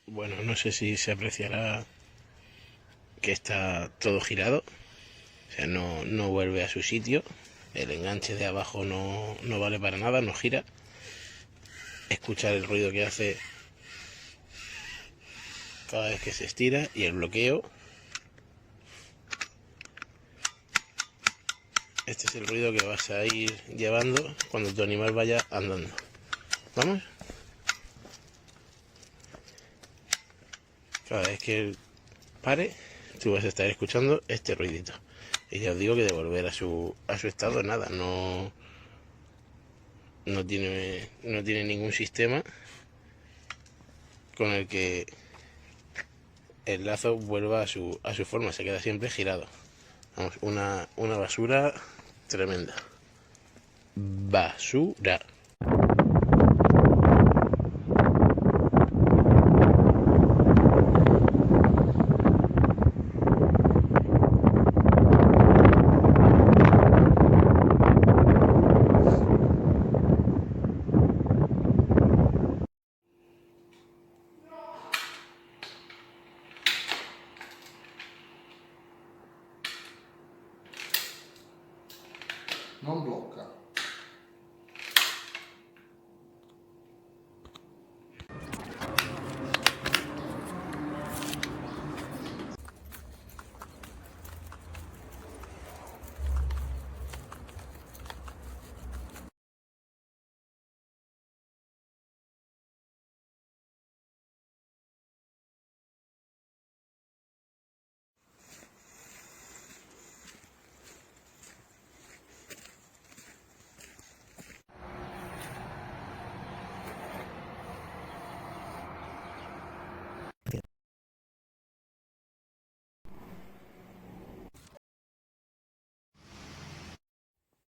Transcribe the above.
Bueno, no sé si se apreciará que está todo girado, o sea, no vuelve a su sitio. El enganche de abajo no vale para nada, no gira. Escuchar el ruido que hace cada vez que se estira y el bloqueo. Este es el ruido que vas a ir llevando cuando tu animal vaya andando. ¿Vamos? Cada vez que él pare, tú vas a estar escuchando este ruidito. Y ya os digo que de volver a su estado, nada, no tiene ningún sistema con el que el lazo vuelva a su forma, se queda siempre girado. Vamos, una basura tremenda. Basura.